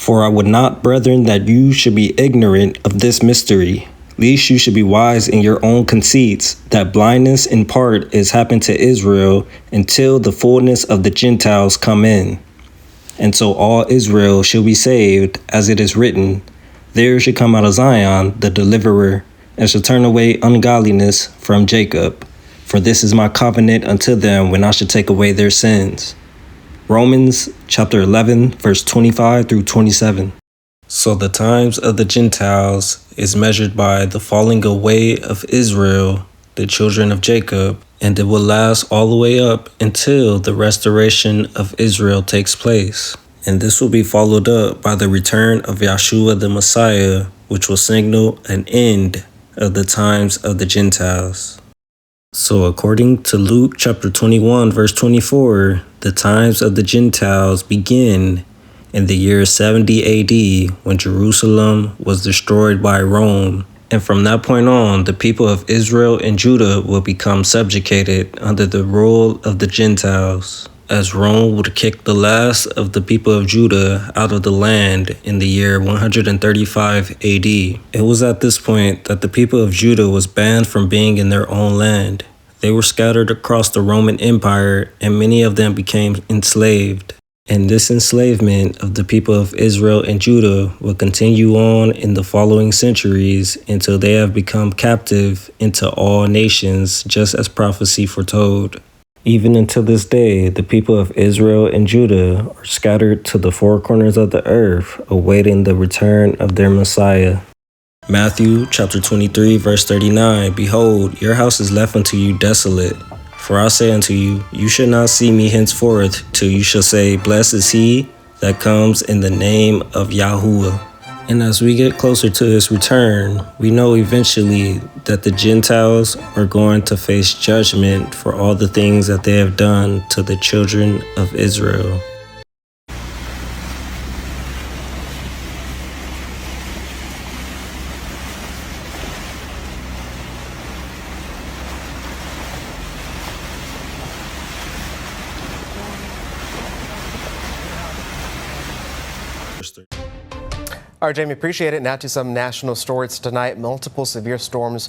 For I would not, brethren, that you should be ignorant of this mystery, lest you should be wise in your own conceits, that blindness in part is happened to Israel until the fullness of the Gentiles come in. And so all Israel shall be saved, as it is written, there shall come out of Zion the deliverer, and shall turn away ungodliness from Jacob. For this is my covenant unto them when I shall take away their sins. Romans chapter 11, verse 25 through 27. So the times of the Gentiles is measured by the falling away of Israel, the children of Jacob, and it will last all the way up until the restoration of Israel takes place. And this will be followed up by the return of Yahshua the Messiah, which will signal an end of the times of the Gentiles. So according to Luke chapter 21, verse 24, the times of the Gentiles begin in the year 70 AD when Jerusalem was destroyed by Rome. And from that point on, the people of Israel and Judah will become subjugated under the rule of the Gentiles, as Rome would kick the last of the people of Judah out of the land in the year 135 AD. It was at this point that the people of Judah was banned from being in their own land. They were scattered across the Roman Empire, and many of them became enslaved. And this enslavement of the people of Israel and Judah will continue on in the following centuries until they have become captive into all nations, just as prophecy foretold. Even until this day, the people of Israel and Judah are scattered to the four corners of the earth, awaiting the return of their Messiah. Matthew chapter 23, verse 39, Behold, your house is left unto you desolate. For I say unto you, you shall not see me henceforth, till you shall say, Blessed is he that comes in the name of Yahuwah. And as we get closer to his return, we know eventually that the Gentiles are going to face judgment for all the things that they have done to the children of Israel. All right, Jamie, appreciate it. Now to some national stories tonight. Multiple severe storms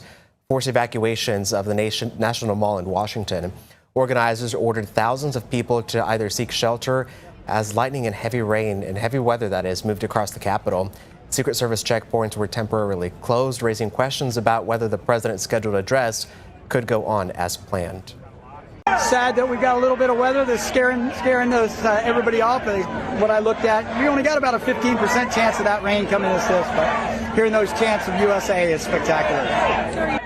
forced evacuations of the National Mall in Washington. Organizers ordered thousands of people to either seek shelter as lightning and heavy rain and heavy weather, that is, moved across the Capitol. Secret Service checkpoints were temporarily closed, raising questions about whether the president's scheduled address could go on as planned. Sad that we've got a little bit of weather that's scaring everybody off. What I looked at, we only got about a 15% chance of that rain coming as this, but hearing those chants of USA is spectacular.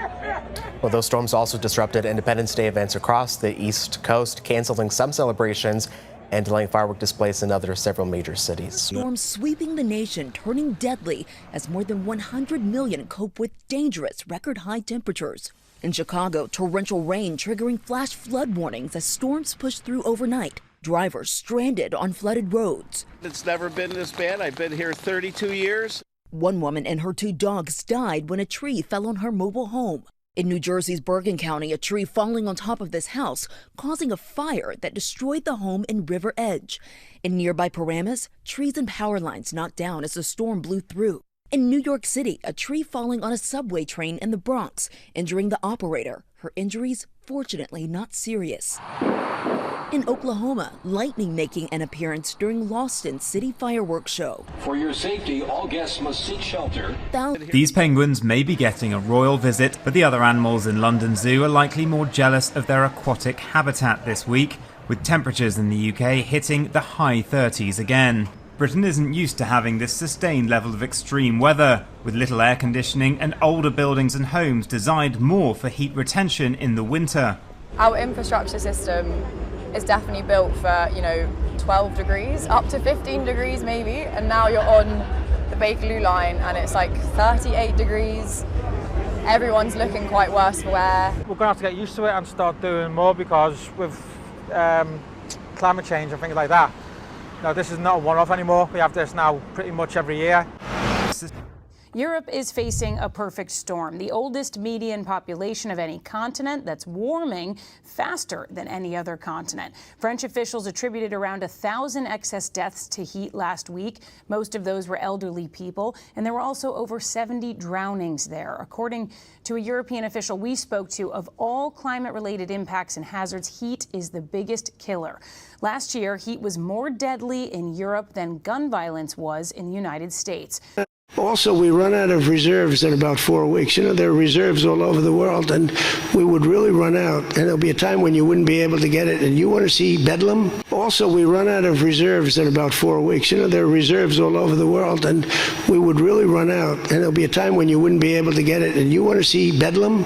Well, those storms also disrupted Independence Day events across the East Coast, canceling some celebrations and delaying firework displays in several major cities. Storms sweeping the nation, turning deadly as more than 100 million cope with dangerous record-high temperatures. In Chicago, torrential rain triggering flash flood warnings as storms pushed through overnight. Drivers stranded on flooded roads. It's never been this bad. I've been here 32 years. One woman and her two dogs died when a tree fell on her mobile home. In New Jersey's Bergen County, a tree falling on top of this house, causing a fire that destroyed the home in River Edge. In nearby Paramus, trees and power lines knocked down as the storm blew through. In New York City, a tree falling on a subway train in the Bronx, injuring the operator. Her injuries, fortunately, not serious. In Oklahoma, lightning making an appearance during Lawson's City Fireworks Show. For your safety, all guests must seek shelter. These penguins may be getting a royal visit, but the other animals in London Zoo are likely more jealous of their aquatic habitat this week, with temperatures in the UK hitting the high 30s again. Britain isn't used to having this sustained level of extreme weather, with little air conditioning and older buildings and homes designed more for heat retention in the winter. Our infrastructure system is definitely built for, 12 degrees, up to 15 degrees maybe, and now you're on the Bakerloo line and it's like 38 degrees. Everyone's looking quite worse for wear. We're going to have to get used to it and start doing more because with climate change and things like that, this is not a one-off anymore. We have this now pretty much every year. Europe is facing a perfect storm, the oldest median population of any continent that's warming faster than any other continent. French officials attributed around 1,000 excess deaths to heat last week. Most of those were elderly people, and there were also over 70 drownings there. According to a European official we spoke to, of all climate-related impacts and hazards, heat is the biggest killer. Last year, heat was more deadly in Europe than gun violence was in the United States. Also, we run out of reserves in about 4 weeks. You know, there are reserves all over the world, and we would really run out. And there'll be a time when you wouldn't be able to get it. And you want to see Bedlam? Also, we run out of reserves in about 4 weeks. You know, there are reserves all over the world, and we would really run out. And there'll be a time when you wouldn't be able to get it. And you want to see Bedlam?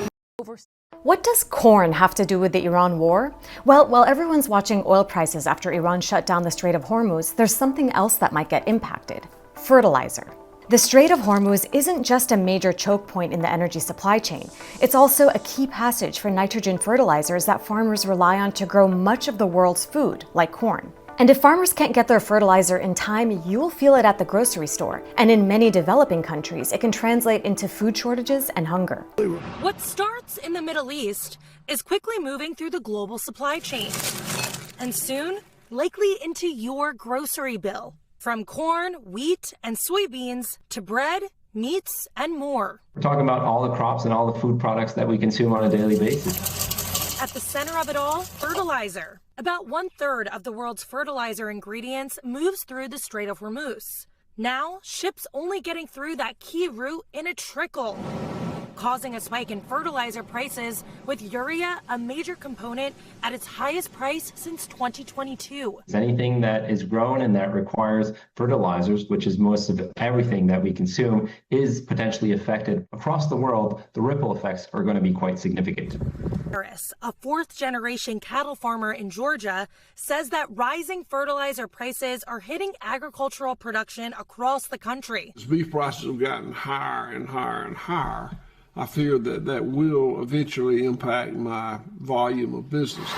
What does corn have to do with the Iran war? Well, while everyone's watching oil prices after Iran shut down the Strait of Hormuz, there's something else that might get impacted: fertilizer. The Strait of Hormuz isn't just a major choke point in the energy supply chain. It's also a key passage for nitrogen fertilizers that farmers rely on to grow much of the world's food, like corn. And if farmers can't get their fertilizer in time, you'll feel it at the grocery store. And in many developing countries, it can translate into food shortages and hunger. What starts in the Middle East is quickly moving through the global supply chain. And soon, likely into your grocery bill. From corn, wheat, and soybeans to bread, meats, and more. We're talking about all the crops and all the food products that we consume on a daily basis. At the center of it all, fertilizer. About 1/3 of the world's fertilizer ingredients moves through the Strait of Hormuz. Now, ships only getting through that key route in a trickle, causing a spike in fertilizer prices, with urea a major component at its highest price since 2022. Anything that is grown and that requires fertilizers, which is most of everything that we consume, is potentially affected. Across the world, the ripple effects are going to be quite significant. A fourth-generation cattle farmer in Georgia says that rising fertilizer prices are hitting agricultural production across the country. As beef prices have gotten higher and higher and higher, I fear that will eventually impact my volume of business.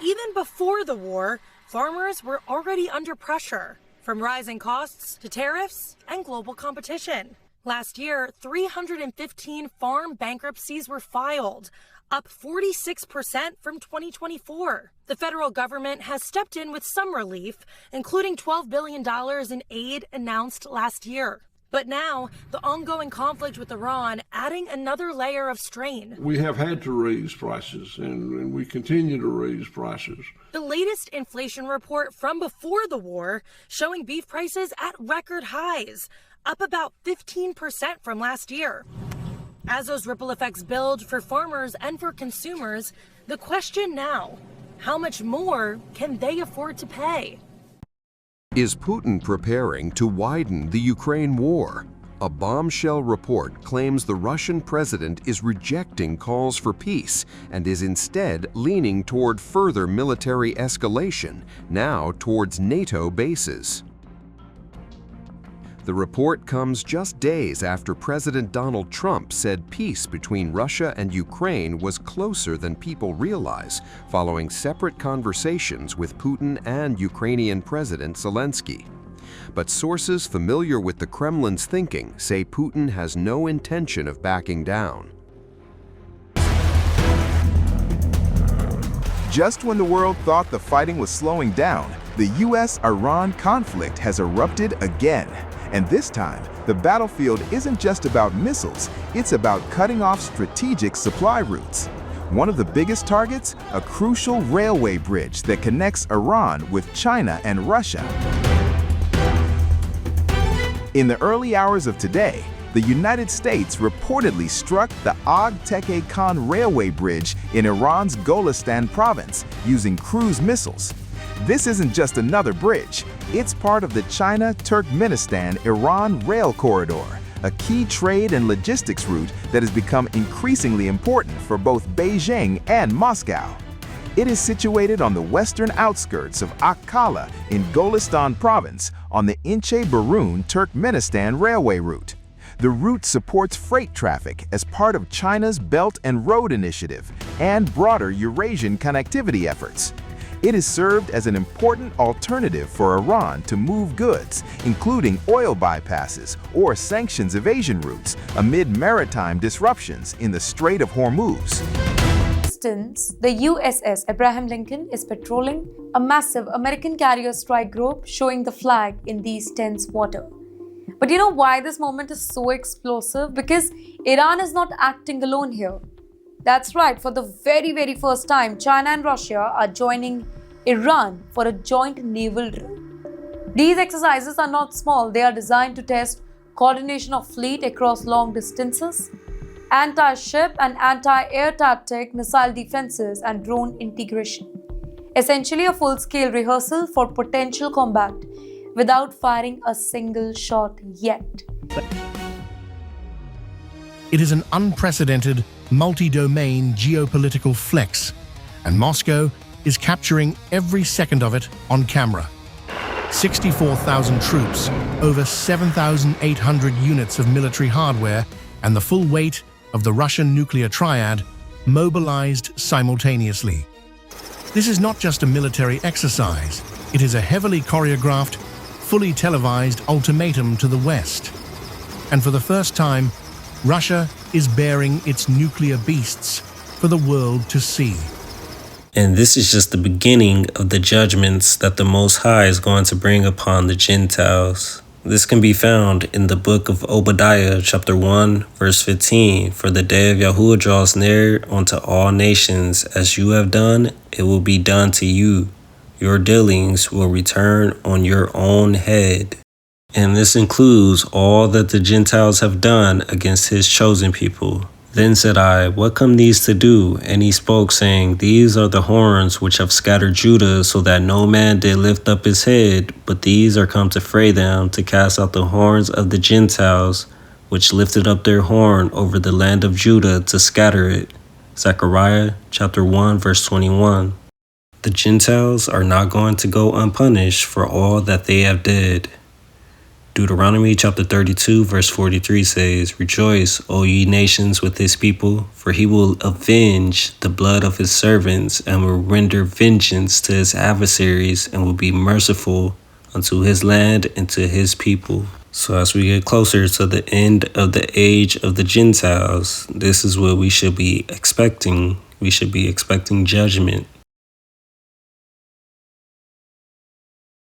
Even before the war, farmers were already under pressure, from rising costs to tariffs and global competition. Last year, 315 farm bankruptcies were filed, up 46% from 2024. The federal government has stepped in with some relief, including $12 billion in aid announced last year. But now, the ongoing conflict with Iran adding another layer of strain. We have had to raise prices, and we continue to raise prices. The latest inflation report from before the war showing beef prices at record highs, up about 15% from last year. As those ripple effects build for farmers and for consumers, the question now, how much more can they afford to pay? Is Putin preparing to widen the Ukraine war? A bombshell report claims the Russian president is rejecting calls for peace and is instead leaning toward further military escalation, now towards NATO bases. The report comes just days after President Donald Trump said peace between Russia and Ukraine was closer than people realize, following separate conversations with Putin and Ukrainian President Zelensky. But sources familiar with the Kremlin's thinking say Putin has no intention of backing down. Just when the world thought the fighting was slowing down, the U.S.-Iran conflict has erupted again. And this time, the battlefield isn't just about missiles, it's about cutting off strategic supply routes. One of the biggest targets, a crucial railway bridge that connects Iran with China and Russia. In the early hours of today, the United States reportedly struck the Og-Teke-Khan railway bridge in Iran's Golestan province using cruise missiles. This isn't just another bridge. It's part of the China-Turkmenistan-Iran rail corridor, a key trade and logistics route that has become increasingly important for both Beijing and Moscow. It is situated on the western outskirts of Akkala in Golestan province on the Inche-Barun-Turkmenistan railway route. The route supports freight traffic as part of China's Belt and Road Initiative and broader Eurasian connectivity efforts. It has served as an important alternative for Iran to move goods, including oil bypasses or sanctions evasion routes, amid maritime disruptions in the Strait of Hormuz. The USS Abraham Lincoln is patrolling a massive American carrier strike group, showing the flag in these tense waters. But you know why this moment is so explosive? Because Iran is not acting alone here. That's right, for the very first time, China and Russia are joining Iran for a joint naval drill. These exercises are not small. They are designed to test coordination of fleet across long distances, anti-ship and anti-air tactic, missile defenses, and drone integration. Essentially a full-scale rehearsal for potential combat without firing a single shot yet. It is an unprecedented, multi-domain geopolitical flex, and Moscow is capturing every second of it on camera. 64,000 troops, over 7,800 units of military hardware, and the full weight of the Russian nuclear triad mobilized simultaneously. This is not just a military exercise, it is a heavily choreographed, fully televised ultimatum to the West. And for the first time, Russia is bearing its nuclear beasts for the world to see. And this is just the beginning of the judgments that the Most High is going to bring upon the Gentiles. This can be found in the book of Obadiah, chapter 1, verse 15. For the day of Yahshua draws near unto all nations. As you have done, it will be done to you. Your dealings will return on your own head. And this includes all that the Gentiles have done against his chosen people. Then said I, what come these to do? And he spoke, saying, these are the horns which have scattered Judah, so that no man did lift up his head. But these are come to fray them, to cast out the horns of the Gentiles, which lifted up their horn over the land of Judah, to scatter it. Zechariah chapter 1, verse 21. The Gentiles are not going to go unpunished for all that they have did. Deuteronomy chapter 32 verse 43 says, rejoice, O ye nations, with his people, for he will avenge the blood of his servants, and will render vengeance to his adversaries, and will be merciful unto his land and to his people. So as we get closer to the end of the age of the Gentiles, this is what we should be expecting. We should be expecting judgment.